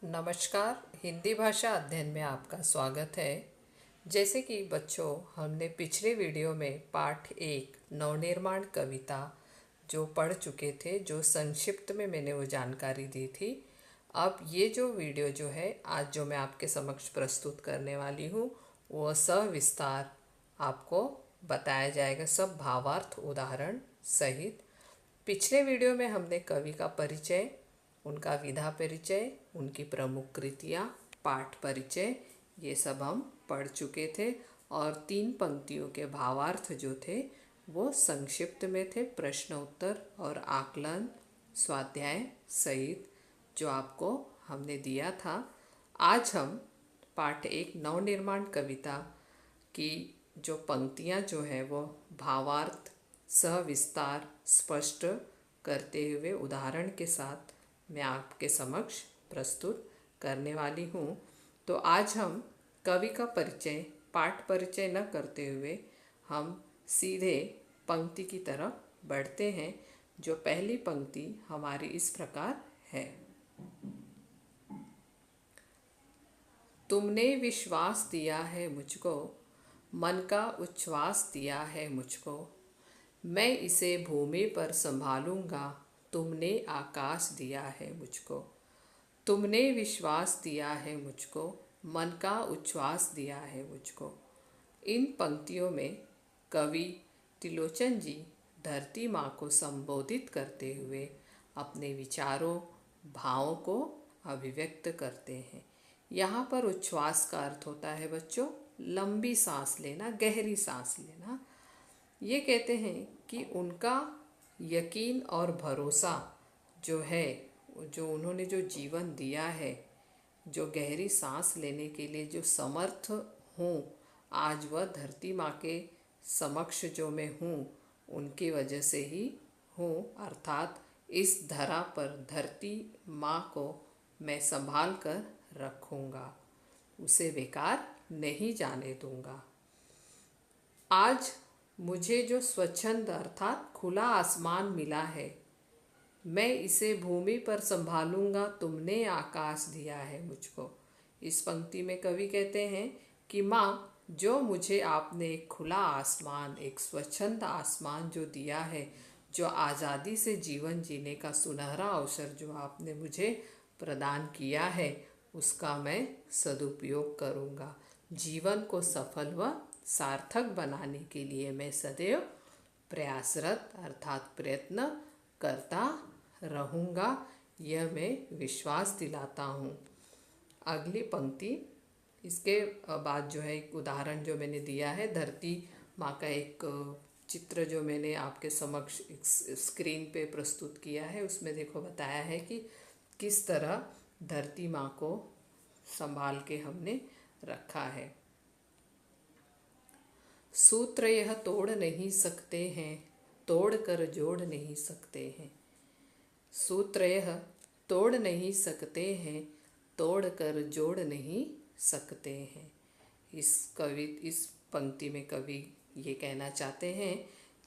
नमस्कार। हिंदी भाषा अध्ययन में आपका स्वागत है। जैसे कि बच्चों, हमने पिछले वीडियो में पाठ 1 नवनिर्माण कविता जो पढ़ चुके थे, जो संक्षिप्त में मैंने वो जानकारी दी थी। अब ये जो वीडियो जो है आज जो मैं आपके समक्ष प्रस्तुत करने वाली हूँ, वो सविस्तार आपको बताया जाएगा, सब भावार्थ उदाहरण सहित। पिछले वीडियो में हमने कवि का परिचय, उनका विधा परिचय, उनकी प्रमुख कृतियाँ, पाठ परिचय, ये सब हम पढ़ चुके थे। और 3 पंक्तियों के भावार्थ जो थे वो संक्षिप्त में थे, प्रश्न उत्तर और आकलन स्वाध्याय सहित जो आपको हमने दिया था। आज हम पाठ 1 नवनिर्माण कविता की जो पंक्तियाँ जो है वो भावार्थ सविस्तार स्पष्ट करते हुए उदाहरण के साथ मैं आपके समक्ष प्रस्तुत करने वाली हूँ। तो आज हम कवि का परिचय, पाठ परिचय न करते हुए हम सीधे पंक्ति की तरफ बढ़ते हैं। जो पहली पंक्ति हमारी इस प्रकार है। तुमने विश्वास दिया है मुझको, मन का उच्छ्वास दिया है मुझको, मैं इसे भूमि पर संभालूंगा, तुमने आकाश दिया है मुझको। तुमने विश्वास दिया है मुझको, मन का उच्छ्वास दिया है मुझको। इन पंक्तियों में कवि त्रिलोचन जी धरती माँ को संबोधित करते हुए अपने विचारों, भावों को अभिव्यक्त करते हैं। यहाँ पर उच्छ्वास का अर्थ होता है बच्चों लंबी सांस लेना, गहरी सांस लेना। ये कहते हैं कि उनका यकीन और भरोसा जो है, जो उन्होंने जो जीवन दिया है, जो गहरी सांस लेने के लिए जो समर्थ हूँ, आज वह धरती माँ के समक्ष जो मैं हूँ उनकी वजह से ही हूँ। अर्थात इस धरा पर धरती माँ को मैं संभाल कर रखूँगा, उसे बेकार नहीं जाने दूँगा। आज मुझे जो स्वच्छंद अर्थात खुला आसमान मिला है, मैं इसे भूमि पर संभालूंगा, तुमने आकाश दिया है मुझको। इस पंक्ति में कवि कहते हैं कि माँ, जो मुझे आपने एक खुला आसमान, एक स्वच्छंद आसमान जो दिया है, जो आज़ादी से जीवन जीने का सुनहरा अवसर जो आपने मुझे प्रदान किया है, उसका मैं सदुपयोग करूँगा। जीवन को सफल व सार्थक बनाने के लिए मैं सदैव प्रयासरत अर्थात प्रयत्न करता रहूँगा, यह मैं विश्वास दिलाता हूँ। अगली पंक्ति, इसके बाद जो है एक उदाहरण जो मैंने दिया है, धरती माँ का एक चित्र जो मैंने आपके समक्ष स्क्रीन पे प्रस्तुत किया है, उसमें देखो बताया है कि किस तरह धरती माँ को संभाल के हमने रखा है। सूत्र यह तोड़ नहीं सकते हैं, तोड़ कर जोड़ नहीं सकते हैं। सूत्र यह तोड़ नहीं सकते हैं, तोड़ कर जोड़ नहीं सकते हैं। इस पंक्ति में कवि ये कहना चाहते हैं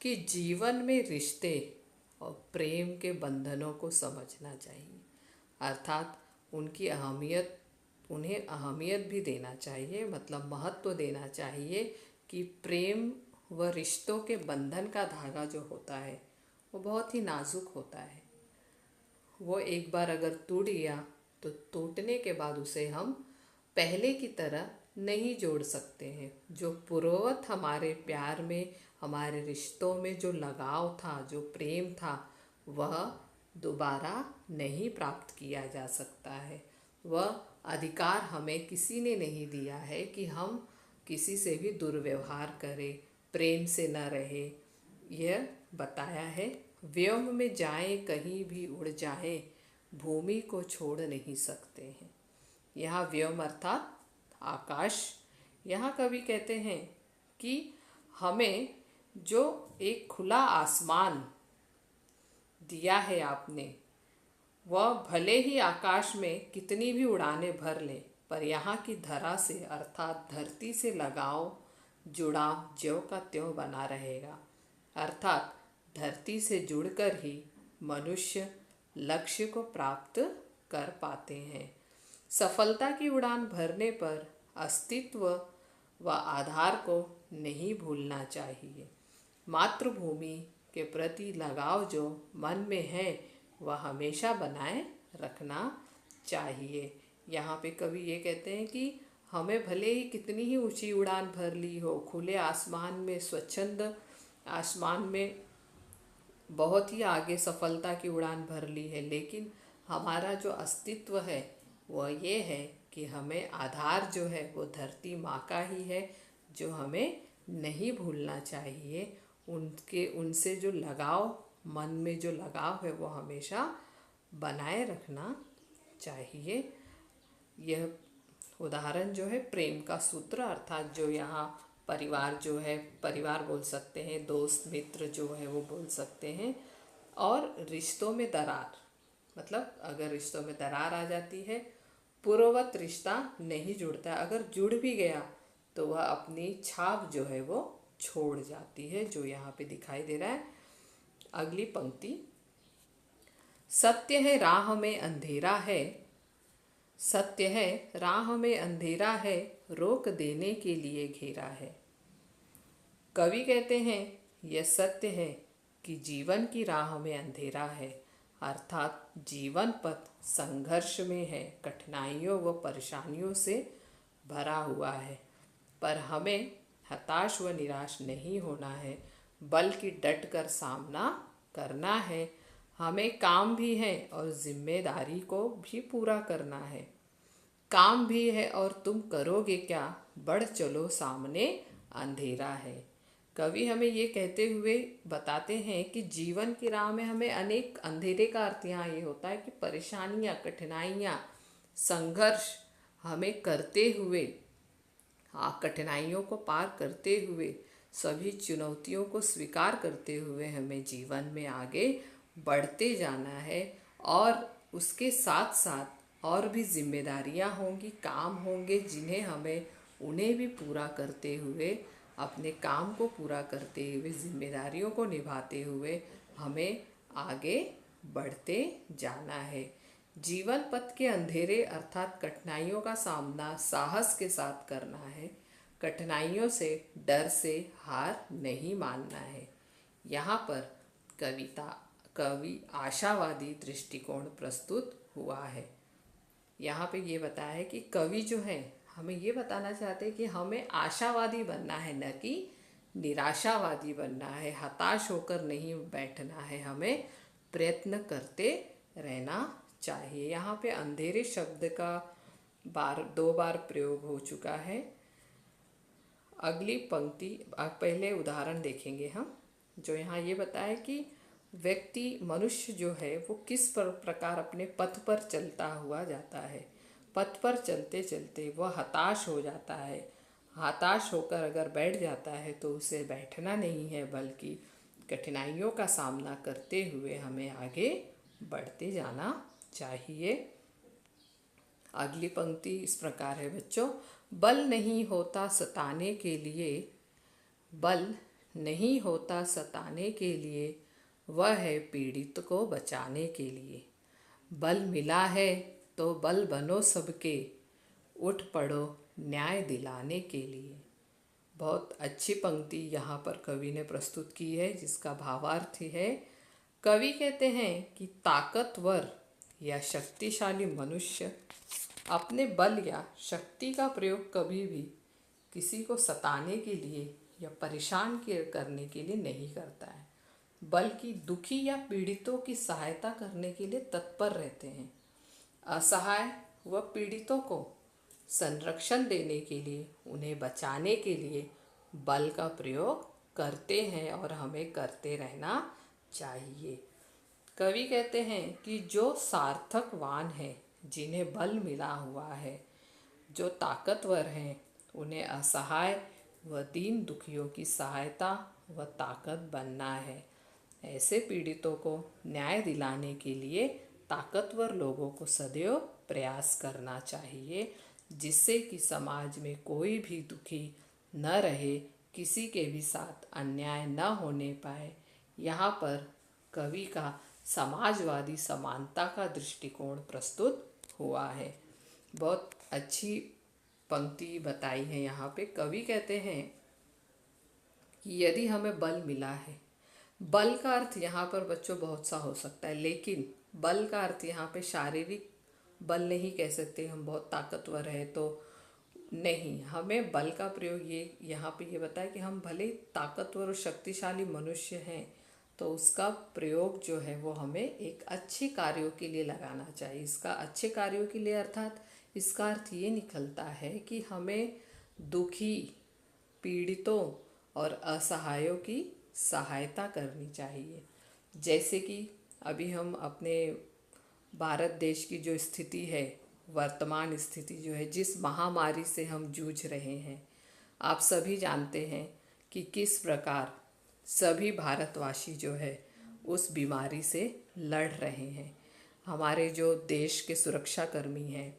कि जीवन में रिश्ते और प्रेम के बंधनों को समझना चाहिए। अर्थात उन्हें अहमियत भी देना चाहिए, मतलब महत्व देना चाहिए कि प्रेम व रिश्तों के बंधन का धागा जो होता है वो बहुत ही नाजुक होता है। वो एक बार अगर टूट गया तो टूटने के बाद उसे हम पहले की तरह नहीं जोड़ सकते हैं। जो पूर्ववत हमारे प्यार में, हमारे रिश्तों में जो लगाव था, जो प्रेम था, वह दोबारा नहीं प्राप्त किया जा सकता है। वह अधिकार हमें किसी ने नहीं दिया है कि हम किसी से भी दुर्व्यवहार करें, प्रेम से न रहे। यह बताया है, व्योम में जाए कहीं भी उड़ जाए, भूमि को छोड़ नहीं सकते हैं। यहाँ व्योम अर्थात आकाश। यहाँ कवि कहते हैं कि हमें जो एक खुला आसमान दिया है आपने, वह भले ही आकाश में कितनी भी उड़ानें भर ले, पर यहाँ की धरा से अर्थात धरती से लगाव, जुड़ाव ज्यों का त्यों बना रहेगा। अर्थात धरती से जुड़कर ही मनुष्य लक्ष्य को प्राप्त कर पाते हैं। सफलता की उड़ान भरने पर अस्तित्व व आधार को नहीं भूलना चाहिए। मातृभूमि के प्रति लगाव जो मन में है वह हमेशा बनाए रखना चाहिए। यहाँ पे कवि ये कहते हैं कि हमें भले ही कितनी ही ऊंची उड़ान भर ली हो, खुले आसमान में, स्वच्छंद आसमान में बहुत ही आगे सफलता की उड़ान भर ली है, लेकिन हमारा जो अस्तित्व है वह ये है कि हमें आधार जो है वो धरती माँ का ही है, जो हमें नहीं भूलना चाहिए। उनसे जो लगाव, मन में जो लगाव है वो हमेशा बनाए रखना चाहिए। यह उदाहरण जो है प्रेम का सूत्र, अर्थात जो यहाँ परिवार जो है, परिवार बोल सकते हैं, दोस्त मित्र जो है वो बोल सकते हैं। और रिश्तों में दरार, मतलब अगर रिश्तों में दरार आ जाती है, पूर्ववत रिश्ता नहीं जुड़ता, अगर जुड़ भी गया तो वह अपनी छाप जो है वो छोड़ जाती है, जो यहाँ पे दिखाई दे रहा है। अगली पंक्ति, सत्य है राह में अंधेरा है, सत्य है राह में अंधेरा है, रोक देने के लिए घेरा है। कवि कहते हैं यह सत्य है कि जीवन की राह में अंधेरा है, अर्थात जीवन पथ संघर्ष में है, कठिनाइयों व परेशानियों से भरा हुआ है। पर हमें हताश व निराश नहीं होना है, बल्कि डट कर सामना करना है। हमें काम भी है और जिम्मेदारी को भी पूरा करना है। काम भी है और तुम करोगे क्या, बढ़ चलो सामने अंधेरा है। कवि हमें ये कहते हुए बताते हैं कि जीवन की राह में हमें अनेक, अंधेरे का अर्थ यहाँ ये होता है कि परेशानियाँ, कठिनाइयाँ, संघर्ष हमें करते हुए, कठिनाइयों को पार करते हुए, सभी चुनौतियों को स्वीकार करते हुए हमें जीवन में आगे बढ़ते जाना है। और उसके साथ साथ और भी जिम्मेदारियां होंगी, काम होंगे, जिन्हें हमें उन्हें भी पूरा करते हुए, अपने काम को पूरा करते हुए, जिम्मेदारियों को निभाते हुए हमें आगे बढ़ते जाना है। जीवन पथ के अंधेरे अर्थात कठिनाइयों का सामना साहस के साथ करना है। कठिनाइयों से, डर से हार नहीं मानना है। यहाँ पर कवि आशावादी दृष्टिकोण प्रस्तुत हुआ है। यहाँ पे ये बताया है कि कवि जो है हमें ये बताना चाहते हैं कि हमें आशावादी बनना है, न कि निराशावादी बनना है। हताश होकर नहीं बैठना है, हमें प्रयत्न करते रहना चाहिए। यहाँ पे अंधेरे शब्द का दो बार प्रयोग हो चुका है। अगली पंक्ति, पहले उदाहरण देखेंगे हम, जो यहाँ ये बताया कि व्यक्ति, मनुष्य जो है वो किस प्रकार अपने पथ पर चलता हुआ जाता है। पथ पर चलते चलते वह हताश हो जाता है। हताश होकर अगर बैठ जाता है तो उसे बैठना नहीं है, बल्कि कठिनाइयों का सामना करते हुए हमें आगे बढ़ते जाना चाहिए। अगली पंक्ति इस प्रकार है बच्चों, बल नहीं होता सताने के लिए, बल नहीं होता सताने के लिए, वह है पीड़ित को बचाने के लिए। बल मिला है तो बल बनो सबके, उठ पड़ो न्याय दिलाने के लिए। बहुत अच्छी पंक्ति यहाँ पर कवि ने प्रस्तुत की है, जिसका भावार्थ है, कवि कहते हैं कि ताकतवर या शक्तिशाली मनुष्य अपने बल या शक्ति का प्रयोग कभी भी किसी को सताने के लिए या परेशान करने के लिए नहीं करता है, बल्कि दुखी या पीड़ितों की सहायता करने के लिए तत्पर रहते हैं। असहाय व पीड़ितों को संरक्षण देने के लिए, उन्हें बचाने के लिए बल का प्रयोग करते हैं और हमें करते रहना चाहिए। कवि कहते हैं कि जो सार्थकवान है, जिन्हें बल मिला हुआ है, जो ताकतवर हैं, उन्हें असहाय व दीन दुखियों की सहायता व ताकत बनना है। ऐसे पीड़ितों को न्याय दिलाने के लिए ताकतवर लोगों को सदैव प्रयास करना चाहिए, जिससे कि समाज में कोई भी दुखी न रहे, किसी के भी साथ अन्याय न होने पाए। यहाँ पर कवि का समाजवादी समानता का दृष्टिकोण प्रस्तुत हुआ है। बहुत अच्छी पंक्ति बताई है यहाँ पे। कवि कहते हैं कि यदि हमें बल मिला है, बल का अर्थ यहाँ पर बच्चों बहुत सा हो सकता है, लेकिन बल का अर्थ यहाँ पे शारीरिक बल नहीं कह सकते, हम बहुत ताकतवर है तो नहीं। हमें बल का प्रयोग ये यहाँ पे ये बताया कि हम भले ताकतवर और शक्तिशाली मनुष्य हैं, तो उसका प्रयोग जो है वो हमें एक अच्छे कार्यों के लिए लगाना चाहिए। इसका अच्छे कार्यों के लिए अर्थात इसका अर्थ ये निकलता है कि हमें दुखी, पीड़ितों और असहायों की सहायता करनी चाहिए। जैसे कि अभी हम अपने भारत देश की जो स्थिति है, वर्तमान स्थिति जो है, जिस महामारी से हम जूझ रहे हैं, आप सभी जानते हैं कि किस प्रकार सभी भारतवासी जो है उस बीमारी से लड़ रहे हैं। हमारे जो देश के सुरक्षा कर्मी हैं,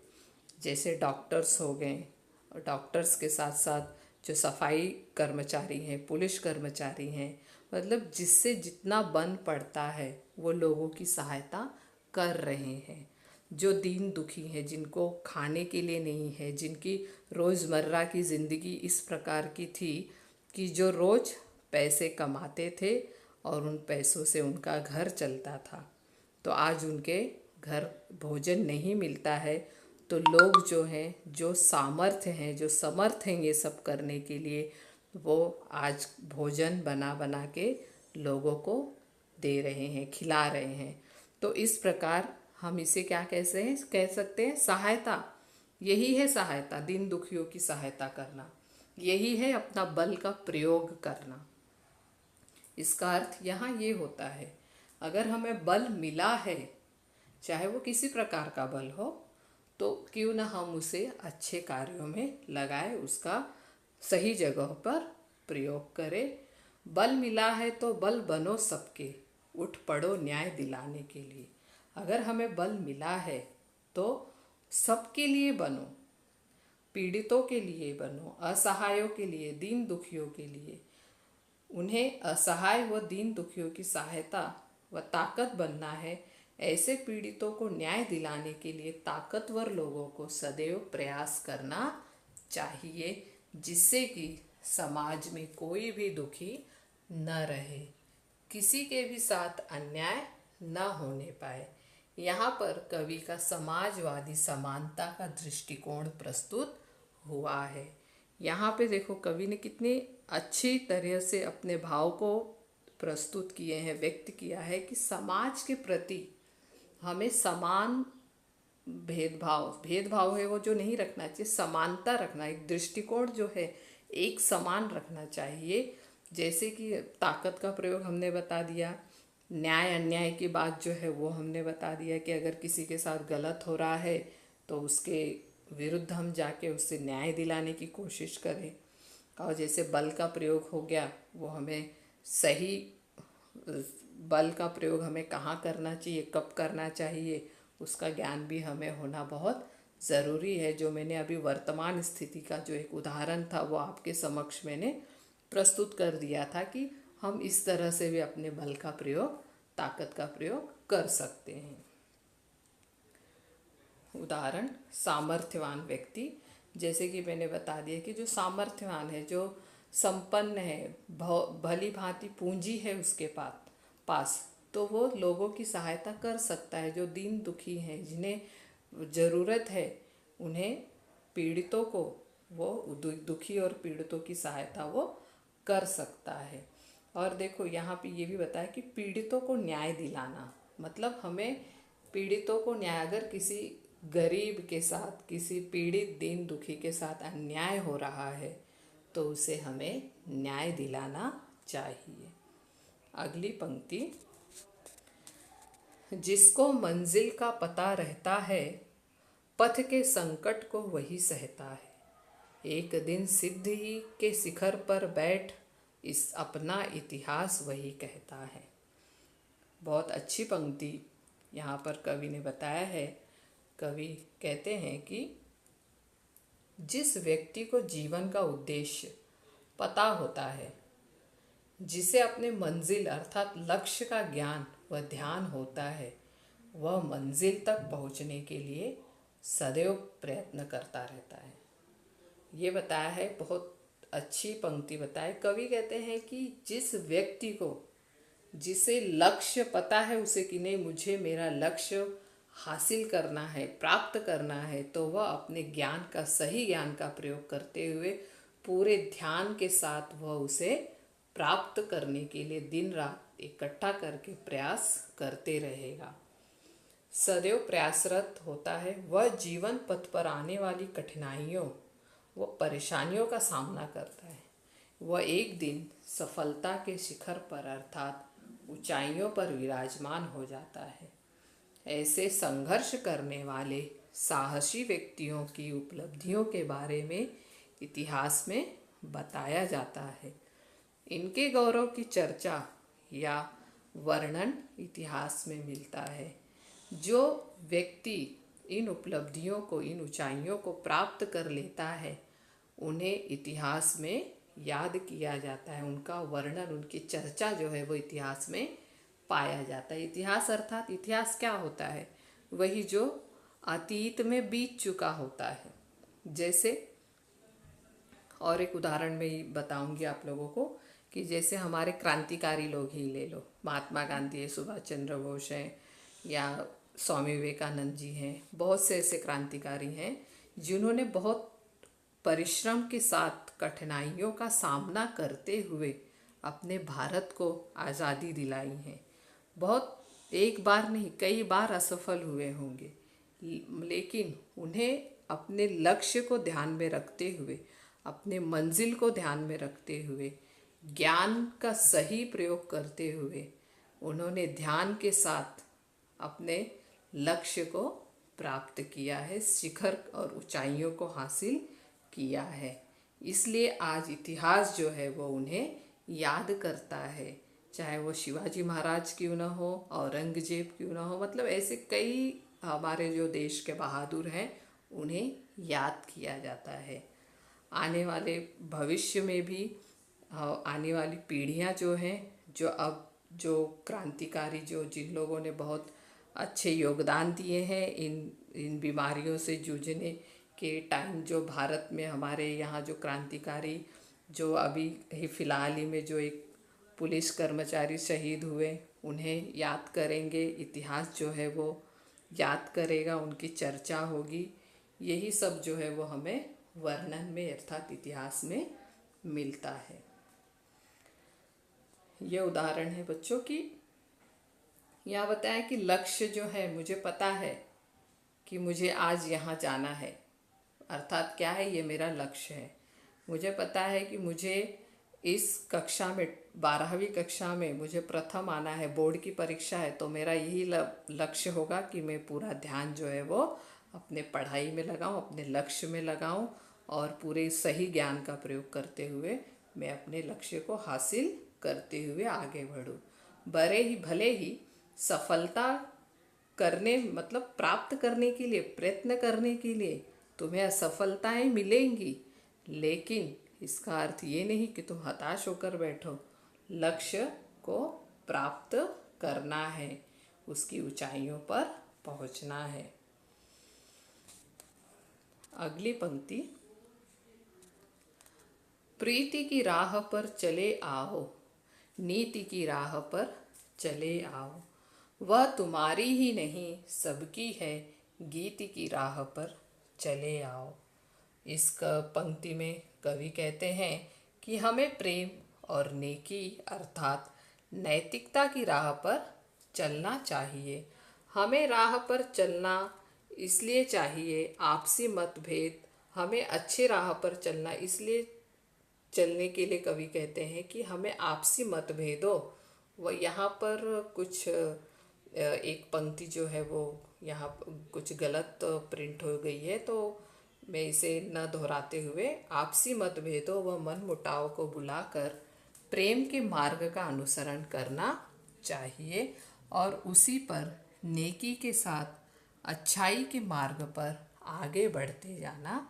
जैसे डॉक्टर्स हो गए, और डॉक्टर्स के साथ साथ जो सफाई कर्मचारी हैं, पुलिस कर्मचारी हैं, मतलब जिससे जितना बन पड़ता है वो लोगों की सहायता कर रहे हैं। जो दीन दुखी हैं, जिनको खाने के लिए नहीं है, जिनकी रोज़मर्रा की ज़िंदगी इस प्रकार की थी कि जो रोज़ पैसे कमाते थे और उन पैसों से उनका घर चलता था, तो आज उनके घर भोजन नहीं मिलता है। तो लोग जो हैं, जो सामर्थ्य हैं, जो समर्थ हैं ये सब करने के लिए, वो आज भोजन बना बना के लोगों को दे रहे हैं, खिला रहे हैं। तो इस प्रकार हम इसे क्या कह सकते हैं, सहायता। यही है सहायता, दीन दुखियों की सहायता करना, यही है अपना बल का प्रयोग करना। इसका अर्थ यहाँ ये होता है, अगर हमें बल मिला है, चाहे वो किसी प्रकार का बल हो, तो क्यों ना हम उसे अच्छे कार्यों में लगाए, उसका सही जगह पर प्रयोग करें। बल मिला है तो बल बनो सबके, उठ पड़ो न्याय दिलाने के लिए। अगर हमें बल मिला है तो सबके लिए बनो, पीड़ितों के लिए बनो, असहायों के लिए, दीन दुखियों के लिए। उन्हें असहाय व दीन दुखियों की सहायता व ताकत बनना है। ऐसे पीड़ितों को न्याय दिलाने के लिए ताकतवर लोगों को सदैव प्रयास करना चाहिए, जिससे कि समाज में कोई भी दुखी न रहे, किसी के भी साथ अन्याय न होने पाए। यहाँ पर कवि का समाजवादी समानता का दृष्टिकोण प्रस्तुत हुआ है। यहाँ पे देखो कवि ने कितनी अच्छी तरह से अपने भाव को प्रस्तुत किए हैं, व्यक्त किया है कि समाज के प्रति हमें समान भेदभाव है वो जो नहीं रखना चाहिए, समानता रखना, एक दृष्टिकोण जो है एक समान रखना चाहिए। जैसे कि ताकत का प्रयोग हमने बता दिया, न्याय अन्याय की बात जो है वो हमने बता दिया कि अगर किसी के साथ गलत हो रहा है तो उसके विरुद्ध हम जाके उससे न्याय दिलाने की कोशिश करें। और जैसे बल का प्रयोग हो गया, वो हमें सही बल का प्रयोग हमें कहाँ करना चाहिए, कब करना चाहिए, उसका ज्ञान भी हमें होना बहुत ज़रूरी है। जो मैंने अभी वर्तमान स्थिति का जो एक उदाहरण था वो आपके समक्ष मैंने प्रस्तुत कर दिया था कि हम इस तरह से भी अपने बल का प्रयोग, ताकत का प्रयोग कर सकते हैं। उदाहरण, सामर्थ्यवान व्यक्ति। जैसे कि मैंने बता दिया कि जो सामर्थ्यवान है, जो संपन्न है, भली भांति पूंजी है उसके पास, तो वो लोगों की सहायता कर सकता है। जो दीन दुखी हैं, जिन्हें ज़रूरत है, उन्हें पीड़ितों को वो दुखी और पीड़ितों की सहायता वो कर सकता है। और देखो यहाँ पे ये भी बताया कि पीड़ितों को न्याय दिलाना, मतलब हमें पीड़ितों को न्याय, अगर किसी गरीब के साथ, किसी पीड़ित दीन दुखी के साथ अन्याय हो रहा है तो उसे हमें न्याय दिलाना चाहिए। अगली पंक्ति, जिसको मंजिल का पता रहता है, पथ के संकट को वही सहता है। एक दिन सिद्धि के शिखर पर बैठ, इस अपना इतिहास वही कहता है। बहुत अच्छी पंक्ति यहाँ पर कवि ने बताया है। कवि कहते हैं कि जिस व्यक्ति को जीवन का उद्देश्य पता होता है, जिसे अपने मंजिल अर्थात लक्ष्य का ज्ञान व ध्यान होता है, वह मंजिल तक पहुँचने के लिए सदैव प्रयत्न करता रहता है। ये बताया है, बहुत अच्छी पंक्ति बताए। कवि कहते हैं कि जिस व्यक्ति को, जिसे लक्ष्य पता है उसे कि नहीं मुझे मेरा लक्ष्य हासिल करना है, प्राप्त करना है, तो वह अपने ज्ञान का, सही ज्ञान का प्रयोग करते हुए पूरे ध्यान के साथ वह उसे प्राप्त करने के लिए दिन रात इकट्ठा करके प्रयास करते रहेगा, सदैव प्रयासरत होता है। वह जीवन पथ पर आने वाली कठिनाइयों व परेशानियों का सामना करता है। वह एक दिन सफलता के शिखर पर अर्थात ऊंचाइयों पर विराजमान हो जाता है। ऐसे संघर्ष करने वाले साहसी व्यक्तियों की उपलब्धियों के बारे में इतिहास में बताया जाता है। इनके गौरव की चर्चा या वर्णन इतिहास में मिलता है। जो व्यक्ति इन उपलब्धियों को, इन ऊंचाइयों को प्राप्त कर लेता है, उन्हें इतिहास में याद किया जाता है। उनका वर्णन, उनकी चर्चा जो है वो इतिहास में पाया जाता है। इतिहास अर्थात इतिहास क्या होता है? वही जो अतीत में बीत चुका होता है। जैसे और एक उदाहरण में बताऊंगी आप लोगों को कि जैसे हमारे क्रांतिकारी लोग ही ले लो, महात्मा गांधी है, सुभाष चंद्र बोस हैं, या स्वामी विवेकानंद जी हैं। बहुत से ऐसे क्रांतिकारी हैं जिन्होंने बहुत परिश्रम के साथ कठिनाइयों का सामना करते हुए अपने भारत को आज़ादी दिलाई है। बहुत, एक बार नहीं कई बार असफल हुए होंगे, लेकिन उन्हें अपने लक्ष्य को ध्यान में रखते हुए, अपने मंजिल को ध्यान में रखते हुए, ज्ञान का सही प्रयोग करते हुए उन्होंने ध्यान के साथ अपने लक्ष्य को प्राप्त किया है, शिखर और ऊंचाइयों को हासिल किया है। इसलिए आज इतिहास जो है वो उन्हें याद करता है, चाहे वो शिवाजी महाराज क्यों ना हो, औरंगजेब क्यों ना हो, मतलब ऐसे कई हमारे जो देश के बहादुर हैं उन्हें याद किया जाता है। आने वाले भविष्य में भी आने वाली पीढ़ियां जो हैं, जो क्रांतिकारी, जो जिन लोगों ने बहुत अच्छे योगदान दिए हैं इन बीमारियों से जूझने के टाइम, जो भारत में हमारे यहाँ जो क्रांतिकारी, जो अभी ही फिलहाल ही में जो एक पुलिस कर्मचारी शहीद हुए, उन्हें याद करेंगे। इतिहास जो है वो याद करेगा, उनकी चर्चा होगी। यही सब जो है वो हमें वर्णन में अर्थात इतिहास में मिलता है। ये उदाहरण है बच्चों की। यहाँ बताया कि लक्ष्य जो है, मुझे पता है कि मुझे आज यहाँ जाना है, अर्थात क्या है, ये मेरा लक्ष्य है। मुझे पता है कि मुझे इस कक्षा में, 12वीं कक्षा में मुझे प्रथम आना है, बोर्ड की परीक्षा है, तो मेरा यही लक्ष्य होगा कि मैं पूरा ध्यान जो है वो अपने पढ़ाई में लगाऊं, अपने लक्ष्य में लगाऊं और पूरे सही ज्ञान का प्रयोग करते हुए मैं अपने लक्ष्य को हासिल करते हुए आगे बढ़ूं। भले ही सफलता करने, मतलब प्राप्त करने के लिए, प्रयत्न करने के लिए तुम्हें असफलताएं मिलेंगी, लेकिन इसका अर्थ ये नहीं कि तुम हताश होकर बैठो। लक्ष्य को प्राप्त करना है, उसकी ऊंचाइयों पर पहुंचना है। अगली पंक्ति, प्रीति की राह पर चले आओ, नीति की राह पर चले आओ, वह तुम्हारी ही नहीं सबकी है, गीत की राह पर चले आओ। इस पंक्ति में कवि कहते हैं कि हमें प्रेम और नेकी अर्थात नैतिकता की राह पर चलना चाहिए। हमें राह पर चलना इसलिए चाहिए, आपसी मतभेद, हमें अच्छे राह पर चलना इसलिए, चलने के लिए कवि कहते हैं कि हमें आपसी मतभेदों, वो यहाँ पर कुछ एक पंक्ति जो है वो यहाँ कुछ गलत प्रिंट हो गई है, तो मैं इसे न दोहराते हुए आपसी मतभेदों व मनमुटाव को बुलाकर प्रेम के मार्ग का अनुसरण करना चाहिए और उसी पर नेकी के साथ अच्छाई के मार्ग पर आगे बढ़ते जाना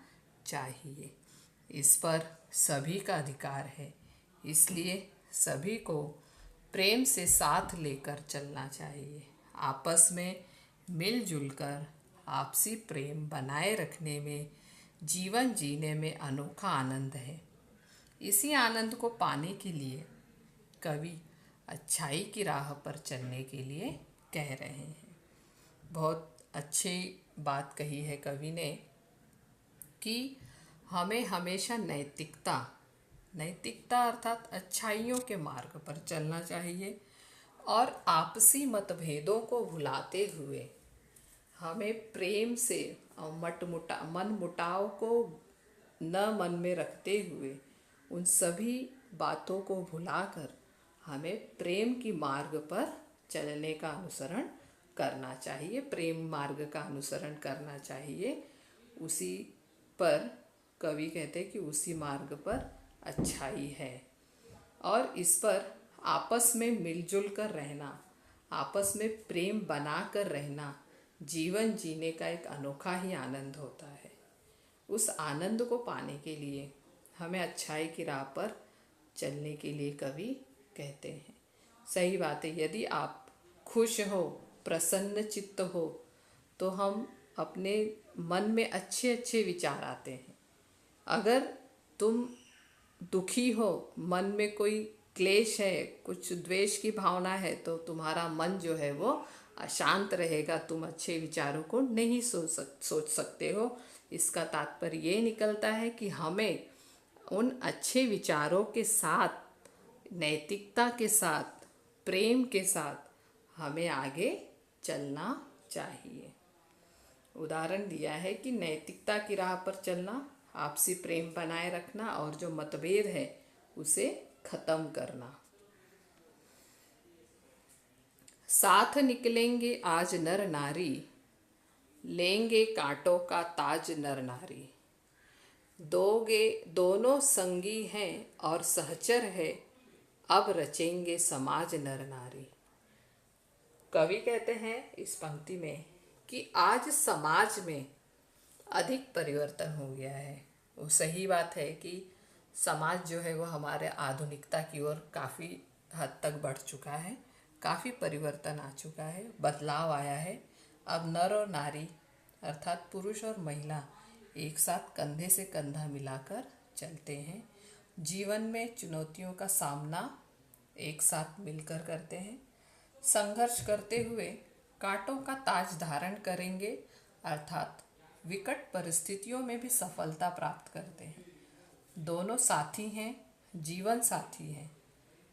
चाहिए। इस पर सभी का अधिकार है, इसलिए सभी को प्रेम से साथ लेकर चलना चाहिए। आपस में मिलजुल कर आपसी प्रेम बनाए रखने में, जीवन जीने में अनोखा आनंद है। इसी आनंद को पाने के लिए कवि अच्छाई की राह पर चलने के लिए कह रहे हैं। बहुत अच्छी बात कही है कवि ने कि हमें हमेशा नैतिकता अर्थात अच्छाइयों के मार्ग पर चलना चाहिए और आपसी मतभेदों को भुलाते हुए हमें प्रेम से और मन मुटाव को न मन में रखते हुए उन सभी बातों को भुलाकर हमें प्रेम की मार्ग पर चलने का अनुसरण करना चाहिए, प्रेम मार्ग का अनुसरण करना चाहिए। उसी पर कवि कहते हैं कि उसी मार्ग पर अच्छाई है और इस पर आपस में मिलजुल कर रहना, आपस में प्रेम बना कर रहना जीवन जीने का एक अनोखा ही आनंद होता है। उस आनंद को पाने के लिए हमें अच्छाई की राह पर चलने के लिए कवि कहते हैं। सही बात है, यदि आप खुश हो, प्रसन्न चित्त हो, तो हम अपने मन में अच्छे अच्छे विचार आते हैं। अगर तुम दुखी हो, मन में कोई क्लेश है, कुछ द्वेष की भावना है, तो तुम्हारा मन जो है वो अशांत रहेगा, तुम अच्छे विचारों को नहीं सोच सकते हो। इसका तात्पर्य ये निकलता है कि हमें उन अच्छे विचारों के साथ, नैतिकता के साथ, प्रेम के साथ हमें आगे चलना चाहिए। उदाहरण दिया है कि नैतिकता की राह पर चलना, आपसी प्रेम बनाए रखना और जो मतभेद है उसे खत्म करना। साथ निकलेंगे आज नर नारी, लेंगे कांटों का ताज नर नारी। दोनों संगी हैं और सहचर है, अब रचेंगे समाज नर नारी। कवि कहते हैं इस पंक्ति में कि आज समाज में अधिक परिवर्तन हो गया है। वो सही बात है कि समाज जो है वो हमारे आधुनिकता की ओर काफ़ी हद तक बढ़ चुका है, काफ़ी परिवर्तन आ चुका है, बदलाव आया है। अब नर और नारी अर्थात पुरुष और महिला एक साथ कंधे से कंधा मिलाकर चलते हैं, जीवन में चुनौतियों का सामना एक साथ मिलकर करते हैं, संघर्ष करते हुए कांटों का ताज धारण करेंगे अर्थात विकट परिस्थितियों में भी सफलता प्राप्त करते हैं। दोनों साथी हैं, जीवन साथी हैं,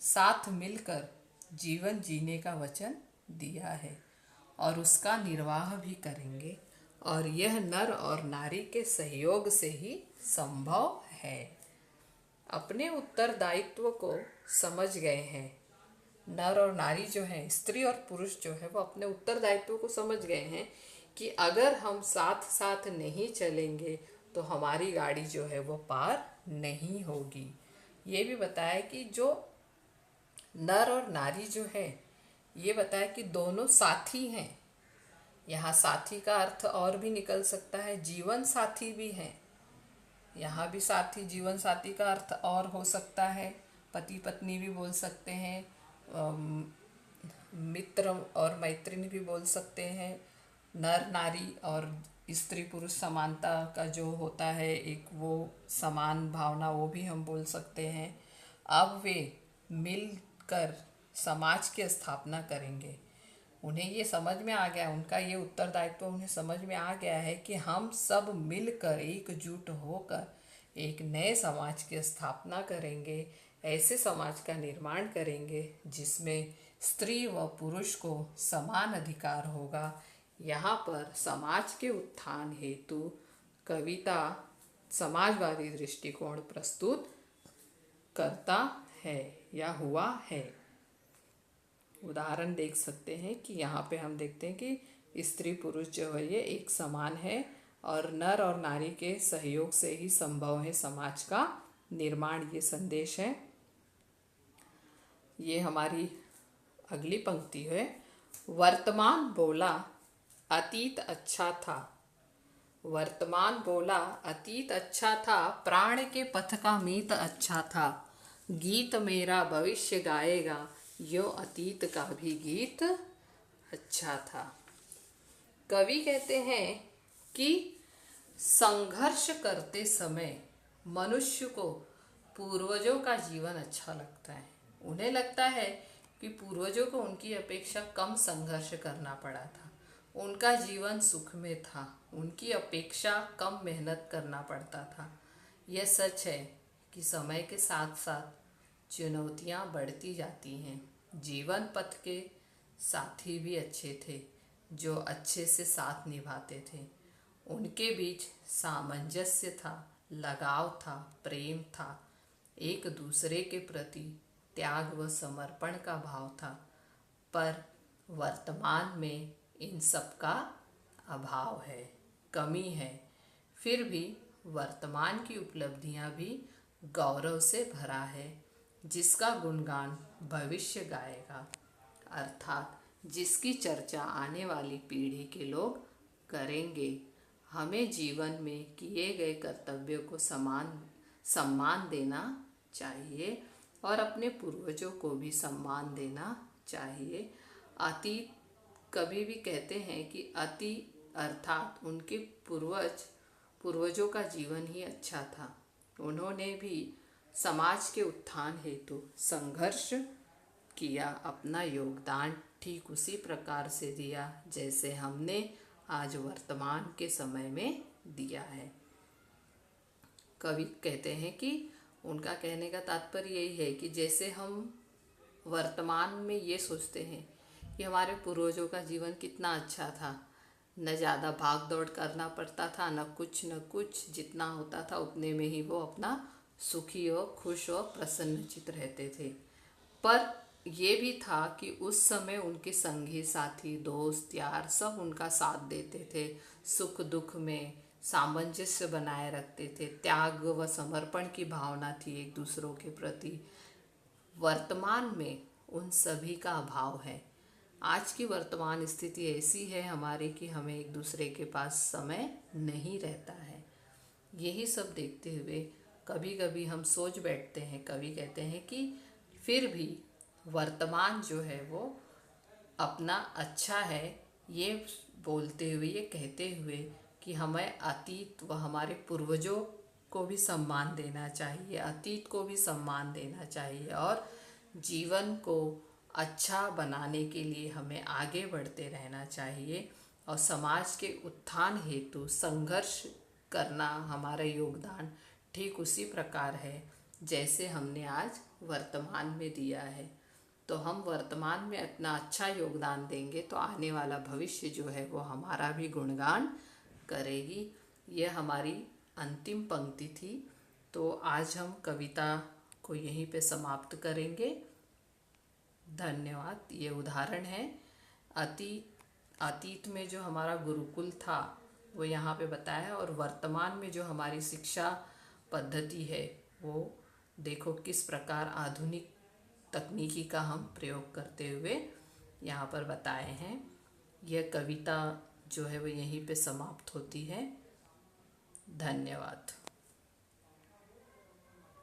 साथ मिलकर जीवन जीने का वचन दिया है और उसका निर्वाह भी करेंगे और यह नर और नारी के सहयोग से ही संभव है। अपने उत्तरदायित्व को समझ गए हैं। नर और नारी जो है, स्त्री और पुरुष जो है, वो अपने उत्तरदायित्व को समझ गए हैं कि अगर हम साथ साथ नहीं चलेंगे तो हमारी गाड़ी जो है वो पार नहीं होगी। ये भी बताया कि जो नर और नारी जो है, ये बताया कि दोनों साथी हैं। यहाँ साथी का अर्थ और भी निकल सकता है, जीवन साथी भी हैं। यहाँ भी साथी, जीवन साथी का अर्थ और हो सकता है, पति पत्नी भी बोल सकते हैं, मित्र और मैत्रिणी भी बोल सकते हैं, नर नारी और स्त्री पुरुष समानता का जो होता है एक वो समान भावना, वो भी हम बोल सकते हैं। अब वे मिलकर समाज की स्थापना करेंगे। उन्हें ये समझ में आ गया, उनका ये उत्तरदायित्व उन्हें समझ में आ गया है कि हम सब मिलकर एकजुट होकर एक नए समाज की स्थापना करेंगे, ऐसे समाज का निर्माण करेंगे जिसमें स्त्री व पुरुष को समान अधिकार होगा। यहाँ पर समाज के उत्थान हेतु कविता समाजवादी दृष्टिकोण प्रस्तुत करता है या हुआ है। उदाहरण देख सकते हैं कि यहाँ पे हम देखते हैं कि स्त्री पुरुष जो है ये एक समान है और नर और नारी के सहयोग से ही संभव है समाज का निर्माण, ये संदेश है। ये हमारी अगली पंक्ति है। वर्तमान बोला अतीत अच्छा था, वर्तमान बोला अतीत अच्छा था, प्राण के पथ का मीत अच्छा था, गीत मेरा भविष्य गाएगा, यो अतीत का भी गीत अच्छा था। कवि कहते हैं कि संघर्ष करते समय मनुष्य को पूर्वजों का जीवन अच्छा लगता है। उन्हें लगता है कि पूर्वजों को उनकी अपेक्षा कम संघर्ष करना पड़ा था, उनका जीवन सुख में था, उनकी अपेक्षा कम मेहनत करना पड़ता था। यह सच है कि समय के साथ साथ चुनौतियां बढ़ती जाती हैं। जीवन पथ के साथी भी अच्छे थे जो अच्छे से साथ निभाते थे। उनके बीच सामंजस्य था, लगाव था, प्रेम था, एक दूसरे के प्रति त्याग व समर्पण का भाव था। पर वर्तमान में इन सब का अभाव है, कमी है। फिर भी वर्तमान की उपलब्धियां भी गौरव से भरा है, जिसका गुणगान भविष्य गाएगा, अर्थात जिसकी चर्चा आने वाली पीढ़ी के लोग करेंगे। हमें जीवन में किए गए कर्तव्यों को सम्मान देना चाहिए और अपने पूर्वजों को भी सम्मान देना चाहिए। अतीत कभी भी कहते हैं कि अर्थात उनके पूर्वजों का जीवन ही अच्छा था। उन्होंने भी समाज के उत्थान हेतु संघर्ष किया, अपना योगदान ठीक उसी प्रकार से दिया जैसे हमने आज वर्तमान के समय में दिया है। कवि कहते हैं कि उनका कहने का तात्पर्य यही है कि जैसे हम वर्तमान में ये सोचते हैं कि हमारे पूर्वजों का जीवन कितना अच्छा था, न ज़्यादा भाग दौड़ करना पड़ता था, न कुछ, जितना होता था उतने में ही वो अपना सुखी और खुश और प्रसन्नचित्त रहते थे। पर ये भी था कि उस समय उनके संगी साथी दोस्त यार सब उनका साथ देते थे, सुख दुख में सामंजस्य बनाए रखते थे, त्याग व समर्पण की भावना थी एक दूसरों के प्रति। वर्तमान में उन सभी का अभाव है। आज की वर्तमान स्थिति ऐसी है हमारी कि हमें एक दूसरे के पास समय नहीं रहता है। यही सब देखते हुए कभी कभी हम सोच बैठते हैं, कवि कहते हैं कि फिर भी वर्तमान जो है वो अपना अच्छा है, ये बोलते हुए, ये कहते हुए कि हमें अतीत व हमारे पूर्वजों को भी सम्मान देना चाहिए, अतीत को भी सम्मान देना चाहिए और जीवन को अच्छा बनाने के लिए हमें आगे बढ़ते रहना चाहिए और समाज के उत्थान हेतु संघर्ष करना हमारा योगदान ठीक उसी प्रकार है जैसे हमने आज वर्तमान में दिया है। तो हम वर्तमान में अपना अच्छा योगदान देंगे तो आने वाला भविष्य जो है वो हमारा भी गुणगान करेगी। यह हमारी अंतिम पंक्ति थी। तो आज हम कविता को यहीं पे समाप्त करेंगे। धन्यवाद। ये उदाहरण है अतीत में जो हमारा गुरुकुल था वो यहाँ पे बताया है और वर्तमान में जो हमारी शिक्षा पद्धति है वो देखो किस प्रकार आधुनिक तकनीकी का हम प्रयोग करते हुए यहाँ पर बताए हैं। यह कविता जो है वो यहीं पे समाप्त होती है। धन्यवाद।